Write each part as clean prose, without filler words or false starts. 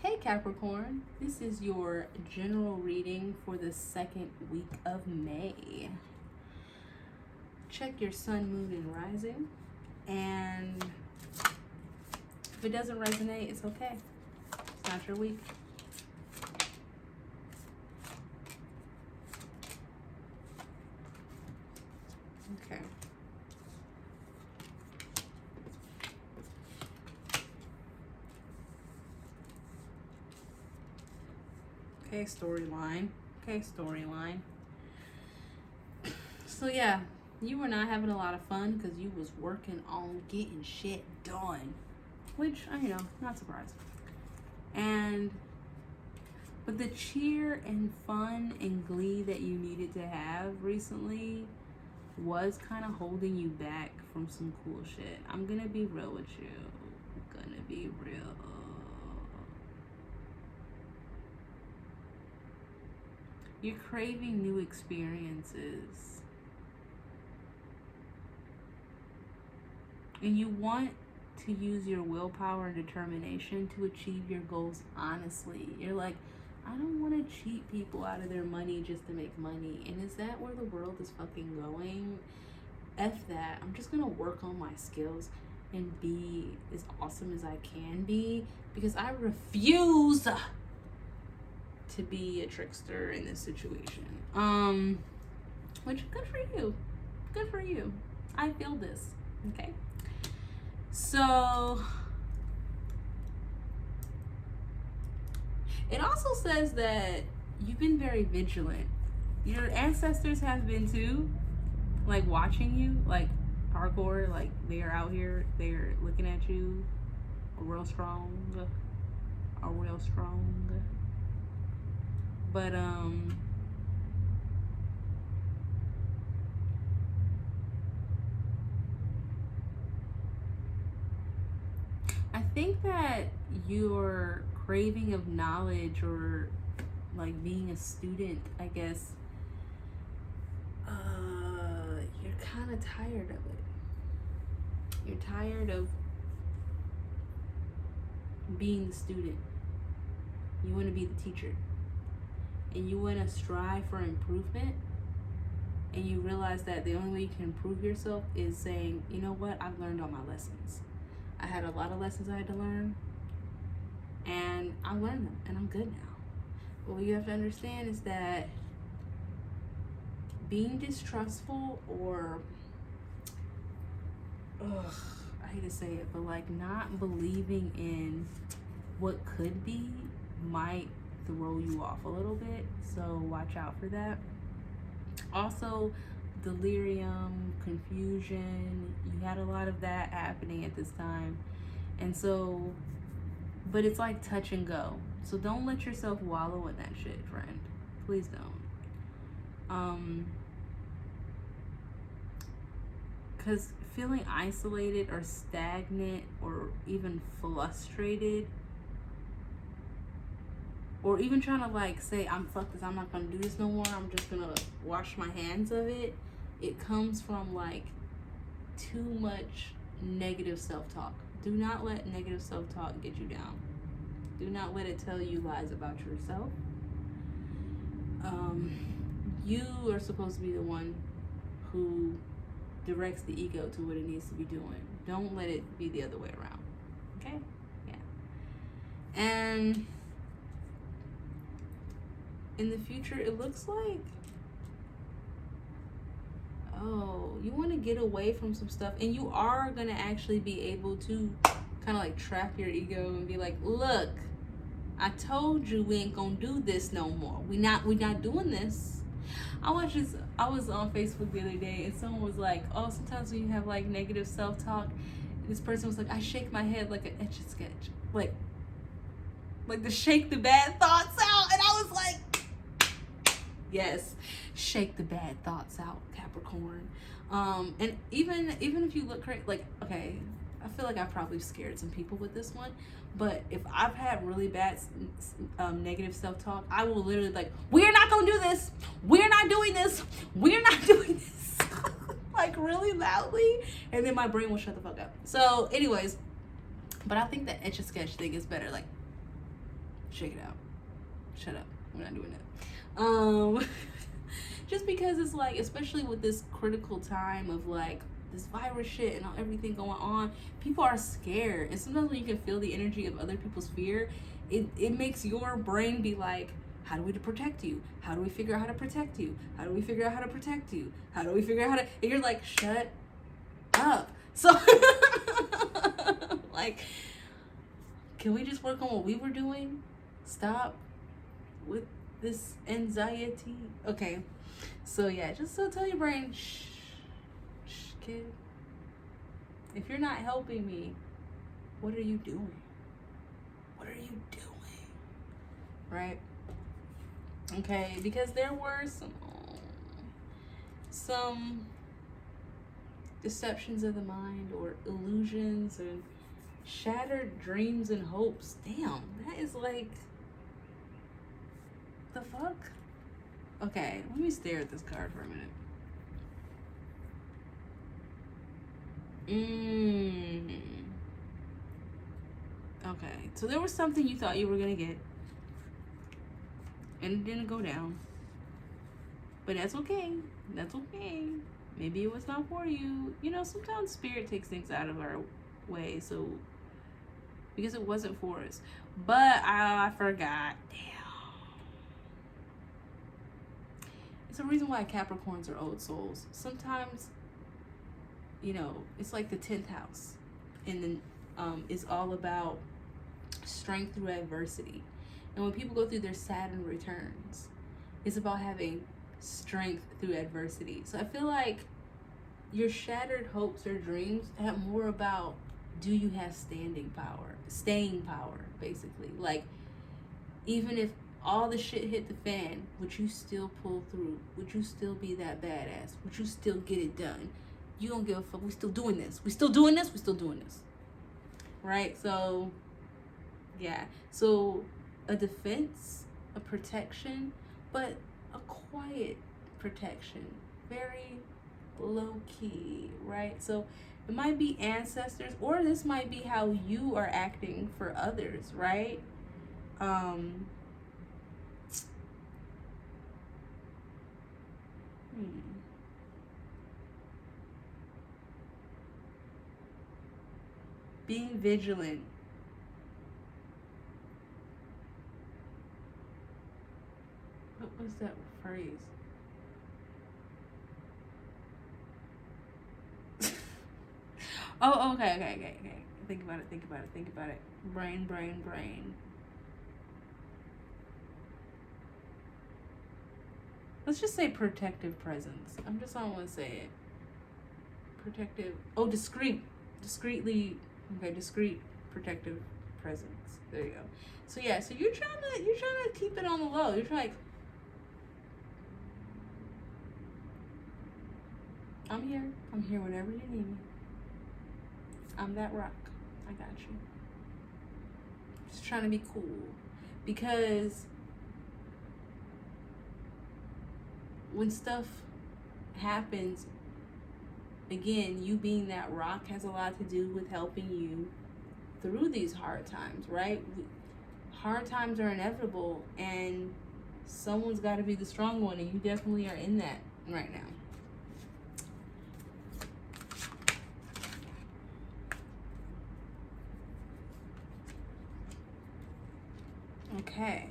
Hey Capricorn, this is your general reading for the second week of May. Check your sun, moon, and rising. And if it doesn't resonate, it's okay. It's not your week. Okay. Okay, storyline. So yeah, you were not having a lot of fun because you was working on getting shit done. Which, not surprised. But the cheer and fun and glee that you needed to have recently was kind of holding you back from some cool shit. I'm gonna be real with you. You're craving new experiences. And you want to use your willpower and determination to achieve your goals honestly. You're like, I don't want to cheat people out of their money just to make money. And is that where the world is fucking going? F that. I'm just going to work on my skills and be as awesome as I can be, because I refuse to be a trickster in this situation. Which, good for you. I feel this. Okay. So it also says that you've been very vigilant. Your ancestors have been too, like watching you, like hardcore, like they are out here, they're looking at you real strong. But I think that your craving of knowledge, or like being a student, I guess, you're kind of tired of it. You're tired of being the student. You want to be the teacher. And you want to strive for improvement. And you realize that the only way you can improve yourself is saying, you know what, I've learned all my lessons. I had a lot of lessons I had to learn, and I learned them, and I'm good now. But what you have to understand is that being distrustful, or, I hate to say it, but like not believing in what could be might throw you off a little bit. So watch out for that. Also, delirium, confusion, you had a lot of that happening at this time. And so, but it's like touch and go. So don't let yourself wallow in that shit, friend. Please don't. Because feeling isolated or stagnant or even frustrated, or even trying to like say, fuck this, I'm not gonna do this no more, I'm just gonna wash my hands of it. It comes from like too much negative self-talk. Do not let negative self-talk get you down. Do not let it tell you lies about yourself. You are supposed to be the one who directs the ego to what it needs to be doing. Don't let it be the other way around. Okay? Yeah. And in the future, it looks like, you want to get away from some stuff, and you are going to actually be able to kind of like trap your ego and be like, look, I told you we ain't going to do this no more. We not doing this. I was on Facebook the other day, and someone was like, sometimes when you have like negative self-talk, this person was like, I shake my head like an Etch-a-Sketch. Like to shake the bad thoughts out. And I was like, yes, shake the bad thoughts out, Capricorn. And even if you look crazy, like, okay, I feel like I probably scared some people with this one, but if I've had really bad negative self-talk, I will literally like, we're not gonna do this, we're not doing this, we're not doing this, like really loudly, and then my brain will shut the fuck up. So anyways, but I think the Etch-a-Sketch thing is better, like, Shake it out. Shut up. We're not doing that. Just because it's like, especially with this critical time of like this virus shit and everything going on, people are scared. And sometimes when you can feel the energy of other people's fear, it makes your brain be like, how do we protect you? How do we figure out how to protect you? How do we figure out how to protect you? How do we figure out how to, and you're like, shut up. So like, can we just work on what we were doing? Stop with this anxiety. Okay. So yeah, just so tell your brain, shh, kid. If you're not helping me, what are you doing? What are you doing? Right? Okay, because there were some deceptions of the mind or illusions and shattered dreams and hopes. Damn, that is like, the fuck? Okay, let me stare at this card for a minute. Okay, so there was something you thought you were gonna get, and it didn't go down. But that's okay. That's okay. Maybe it was not for you. You know, sometimes spirit takes things out of our way, so because it wasn't for us. But I forgot. Damn. It's a reason why Capricorns are old souls. Sometimes, you know, it's like the 10th house, and then it's all about strength through adversity. And when people go through their Saturn returns, it's about having strength through adversity. So I feel like your shattered hopes or dreams have more about, do you have staying power, basically. Like, even if all the shit hit the fan, would you still pull through? Would you still be that badass? Would you still get it done? You don't give a fuck. We still doing this. We still doing this. We still doing this. Right? So, yeah. So, a defense, a protection, but a quiet protection. Very low key, right? So, it might be ancestors, or this might be how you are acting for others, right? Being vigilant. What was that phrase? Oh, okay. Think about it. Brain. Let's just say protective presence. I don't want to say it. Protective. Oh, discreetly. Okay, discreet protective presence. There you go. So yeah, so you're trying to keep it on the low. You're trying. I'm here whenever you need me. I'm that rock. I got you. Just trying to be cool, because when stuff happens, again, you being that rock has a lot to do with helping you through these hard times, right? Hard times are inevitable, and someone's got to be the strong one, and you definitely are in that right now. Okay.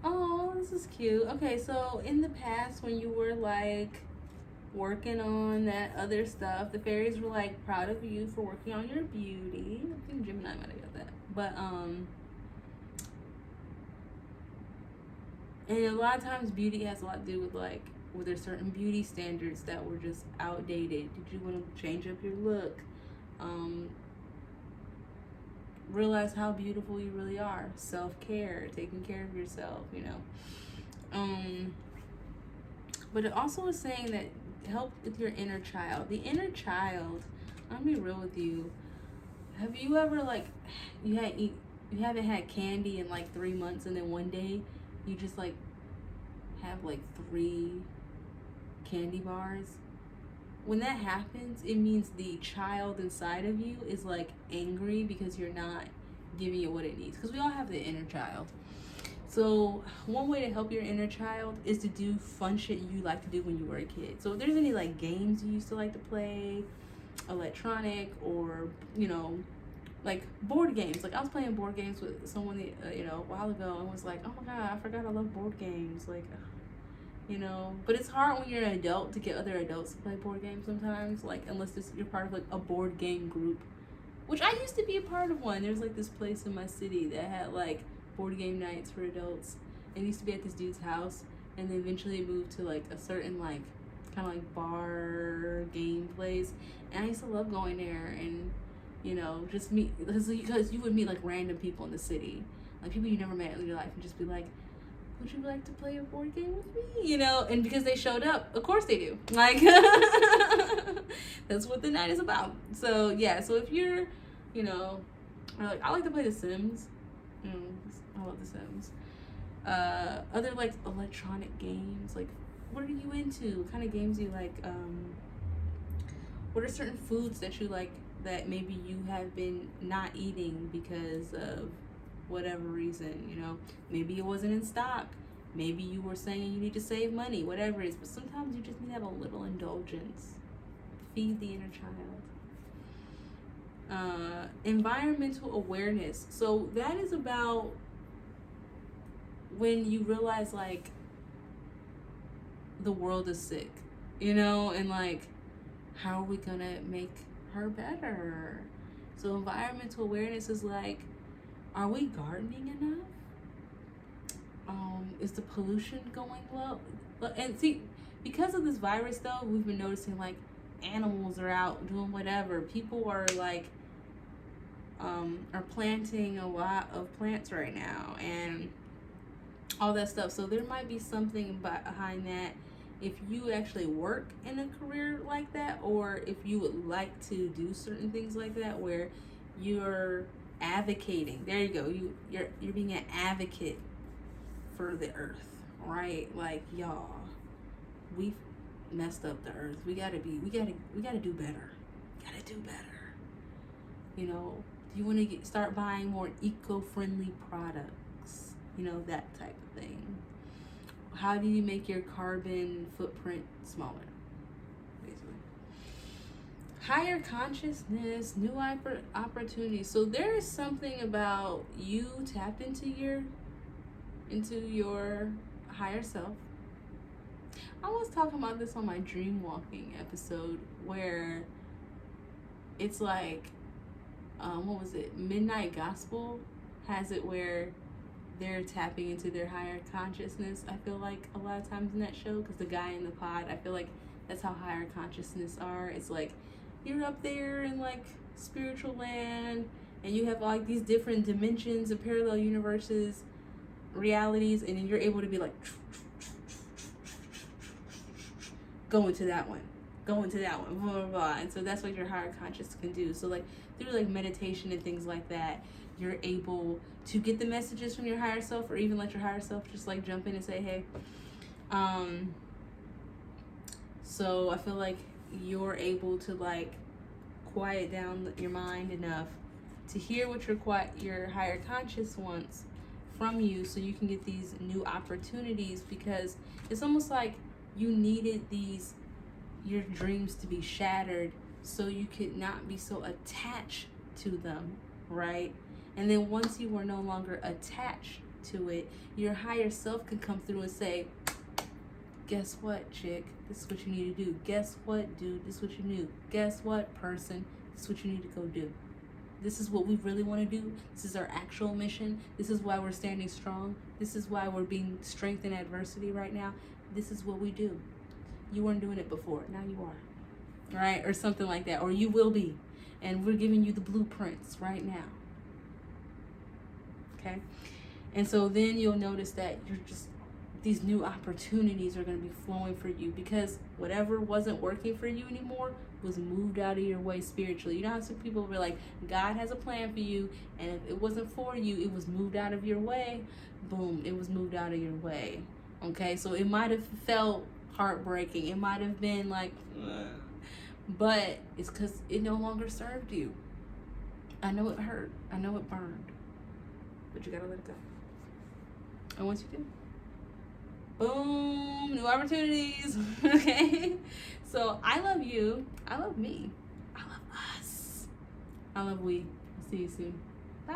Oh, this is cute. Okay, so in the past, when you were like working on that other stuff, the fairies were like proud of you for working on your beauty. I think Gemini might have got that. But and a lot of times beauty has a lot to do with like, were there certain beauty standards that were just outdated? Did you want to change up your look? Realize how beautiful you really are. Self-care, taking care of yourself, you know. But it also is saying that help with your inner child. The inner child, I'll be real with you. Have you ever like, you haven't had candy in like 3 months, and then one day you just like have like 3 candy bars? When that happens, it means the child inside of you is like angry because you're not giving it what it needs, because we all have the inner child. So one way to help your inner child is to do fun shit you like to do when you were a kid. So if there's any like games you used to like to play, electronic, or like board games. Like I was playing board games with someone a while ago, and was like, oh my god, I forgot I love board games. Like, but it's hard when you're an adult to get other adults to play board games sometimes. Like unless you're part of like a board game group, which I used to be a part of one. There's like this place in my city that had like board game nights for adults. It used to be at this dude's house, and then eventually it moved to like a certain like kind of like bar game place, and I used to love going there and just meet, because you would meet like random people in the city, like people you never met in your life, and just be like, would you like to play a board game with me? And because they showed up, of course they do. Like that's what the night is about. So yeah, so if you're like, I like to play The Sims. I love The Sims. Other like electronic games, like what are you into? What kind of games do you like? What are certain foods that you like that maybe you have been not eating because of whatever reason? Maybe it wasn't in stock. Maybe you were saying you need to save money, whatever it is. But sometimes you just need to have a little indulgence. Feed the inner child. Environmental awareness. So that is about when you realize like the world is sick, and like, how are we gonna make her better? So environmental awareness is like, are we gardening enough? Is the pollution going well? And see, because of this virus though, we've been noticing like animals are out doing whatever. People are like are planting a lot of plants right now and all that stuff. So there might be something behind that if you actually work in a career like that, or if you would like to do certain things like that where you're advocating. There you go. You're being an advocate for the earth, right? Like, y'all, we've messed up the earth. We gotta do better. Gotta do better. Do you want to start buying more eco-friendly products? That type of thing. How do you make your carbon footprint smaller? Basically. Higher consciousness, new opportunities. So there is something about you tapped into your higher self. I was talking about this on my dream walking episode, where it's like, what was it? Midnight Gospel has it where they're tapping into their higher consciousness. I feel like a lot of times in that show, because the guy in the pod, I feel like that's how higher consciousness are. It's like you're up there in like spiritual land, and you have like these different dimensions and parallel universes, realities, and then you're able to be like, go into that one, blah, blah, blah. And so that's what your higher conscious can do. So like through like meditation and things like that, you're able to get the messages from your higher self, or even let your higher self just like jump in and say, hey. So I feel like you're able to like quiet down your mind enough to hear what your higher conscious wants from you, so you can get these new opportunities, because it's almost like you needed your dreams to be shattered so you could not be so attached to them, right? And then once you are no longer attached to it, your higher self can come through and say, guess what, chick? This is what you need to do. Guess what, dude? This is what you need. Guess what, person? This is what you need to go do. This is what we really want to do. This is our actual mission. This is why we're standing strong. This is why we're being strength in adversity right now. This is what we do. You weren't doing it before. Now you are. Right? Or something like that. Or you will be. And we're giving you the blueprints right now. Okay? And so then you'll notice that these new opportunities are going to be flowing for you, because whatever wasn't working for you anymore was moved out of your way spiritually. You know how some people were like, God has a plan for you, and if it wasn't for you, it was moved out of your way. Boom, it was moved out of your way. Okay, so it might have felt heartbreaking. It might have been like, ugh. But it's because it no longer served you. I know it hurt. I know it burned. but you gotta let it go. And once you do, boom, new opportunities. Okay? So I love you. I love me. I love us. I love we. I'll see you soon. Bye.